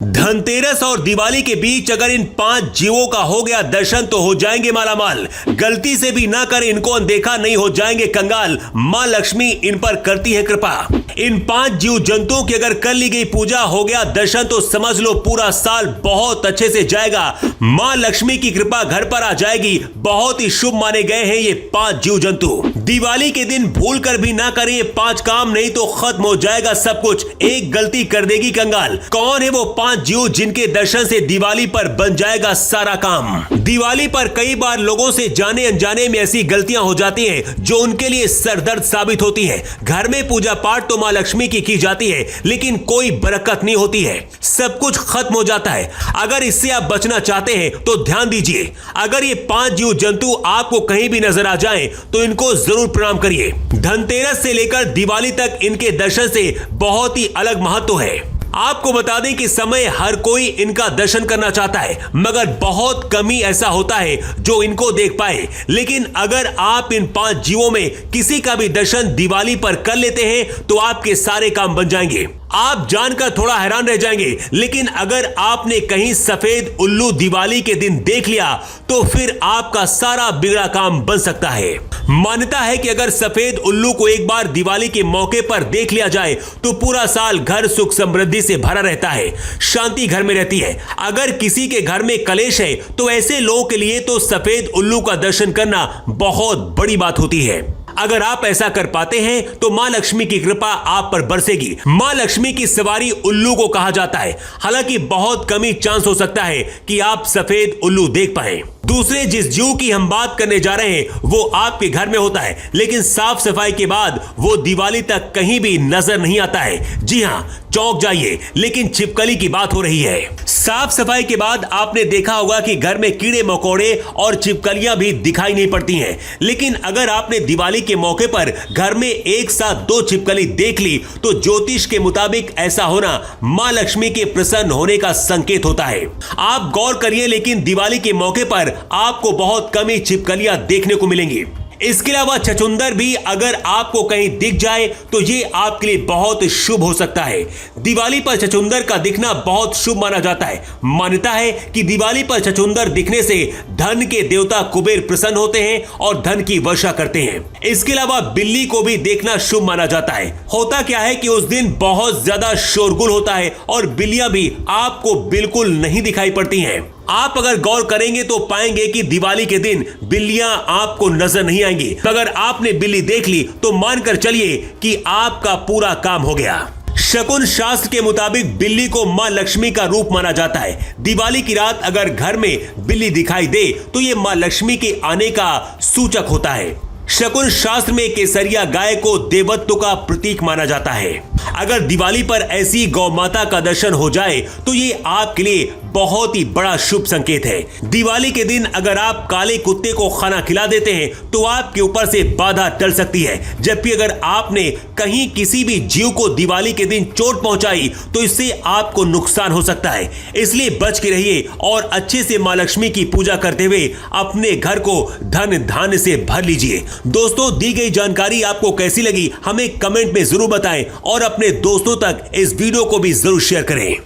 धनतेरस और दिवाली के बीच अगर इन 5 जीवों का हो गया दर्शन तो हो जाएंगे मालामाल। गलती से भी ना कर इनको अनदेखा नहीं हो जाएंगे कंगाल। मां लक्ष्मी इन पर करती है कृपा। इन 5 जीव जंतुओं की अगर कर ली गई पूजा हो गया दर्शन तो समझ लो पूरा साल बहुत अच्छे से जाएगा। मां लक्ष्मी की कृपा घर पर आ जाएगी। बहुत ही शुभ माने गए हैं ये 5 जीव जंतु। दिवाली के दिन भूल कर भी ना करें ये 5 काम, नहीं तो खत्म हो जाएगा सब कुछ। एक गलती कर देगी कंगाल। कौन है वो 5 जीव जिनके दर्शन से दिवाली पर बन जाएगा सारा काम। दिवाली पर कई बार लोगों से जाने अनजाने में ऐसी गलतियां हो जाती हैं जो उनके लिए सरदर्द साबित होती है। घर में पूजा पाठ तो मां लक्ष्मी की जाती है लेकिन कोई बरकत नहीं होती है, सब कुछ खत्म हो जाता है। अगर इससे आप बचना चाहते हैं तो ध्यान दीजिए। अगर ये 5 जीव जंतु आपको कहीं भी नजर आ जाएं तो इनको जरूर प्रणाम करिए। धनतेरस से लेकर दिवाली तक इनके दर्शन से बहुत ही अलग महत्व है। आपको बता दें कि समय हर कोई इनका दर्शन करना चाहता है मगर बहुत कम ही ऐसा होता है जो इनको देख पाए। लेकिन अगर आप इन 5 जीवों में किसी का भी दर्शन दिवाली पर कर लेते हैं तो आपके सारे काम बन जाएंगे। आप जानकर थोड़ा हैरान रह जाएंगे, लेकिन अगर आपने कहीं सफेद उल्लू दिवाली के दिन देख लिया तो फिर आपका सारा बिगड़ा काम बन सकता है। मान्यता है कि अगर सफेद उल्लू को एक बार दिवाली के मौके पर देख लिया जाए तो पूरा साल घर सुख समृद्धि से भरा रहता है, शांति घर में रहती है। अगर किसी के घर में कलेश है तो ऐसे लोगों के लिए तो सफेद उल्लू का दर्शन करना बहुत बड़ी बात होती है। अगर आप ऐसा कर पाते हैं तो मां लक्ष्मी की कृपा आप पर बरसेगी। मां लक्ष्मी की सवारी उल्लू को कहा जाता है। हालांकि बहुत कम ही चांस हो सकता है कि आप सफेद उल्लू देख पाएं। दूसरे जिस जीव की हम बात करने जा रहे हैं वो आपके घर में होता है लेकिन साफ सफाई के बाद वो दिवाली तक कहीं भी नजर नहीं आता है। जी हां, चौंक जाइए, लेकिन छिपकली की बात हो रही है। साफ सफाई के बाद आपने देखा होगा कि घर में कीड़े मकोड़े और छिपकलियां भी दिखाई नहीं पड़ती हैं। लेकिन अगर आपने दिवाली के मौके पर घर में एक साथ 2 छिपकली देख ली तो ज्योतिष के मुताबिक ऐसा होना मां लक्ष्मी के प्रसन्न होने का संकेत होता है। आप गौर करिए, लेकिन दिवाली के मौके पर आपको बहुत कम ही छिपकलियां देखने को मिलेंगी। इसके अलावा छछूंदर भी अगर आपको कहीं दिख जाए तो ये आपके लिए बहुत शुभ हो सकता है। दिवाली पर छछूंदर का दिखना बहुत शुभ माना जाता है। मान्यता है कि दिवाली पर छछूंदर दिखने से धन के देवता कुबेर प्रसन्न होते हैं और धन की वर्षा करते हैं। इसके अलावा बिल्ली को भी देखना शुभ माना जाता है। होता क्या है कि उस दिन बहुत ज्यादा शोरगुल होता है और बिल्लियां भी आपको बिल्कुल नहीं दिखाई पड़ती हैं। आप अगर गौर करेंगे तो पाएंगे कि दिवाली के दिन बिल्लियां आपको नजर नहीं आएंगी। अगर आपने बिल्ली देख ली तो मानकर चलिए कि आपका पूरा काम हो गया। शकुन शास्त्र के मुताबिक बिल्ली को मां लक्ष्मी का रूप माना जाता है। दिवाली की रात अगर घर में बिल्ली दिखाई दे तो ये मां लक्ष्मी के आने का सूचक होता है। शकुन शास्त्र में केसरिया गाय को देवत्व का प्रतीक माना जाता है। अगर दिवाली पर ऐसी गौ माता का दर्शन हो जाए तो ये आपके लिए बहुत ही बड़ा शुभ संकेत है। दिवाली के दिन अगर आप काले कुत्ते को खाना खिला देते हैं तो आपके ऊपर से बाधा टल सकती है, जबकि अगर आपने कहीं किसी भी जीव को दिवाली के दिन चोट पहुंचाई तो इससे आपको नुकसान हो सकता है। इसलिए बच के रहिए और अच्छे से मां लक्ष्मी की पूजा करते हुए अपने घर को धन धान्य से भर लीजिए। दोस्तों, दी गई जानकारी आपको कैसी लगी हमें कमेंट में जरूर बताएं और अपने दोस्तों तक इस वीडियो को भी जरूर शेयर करें।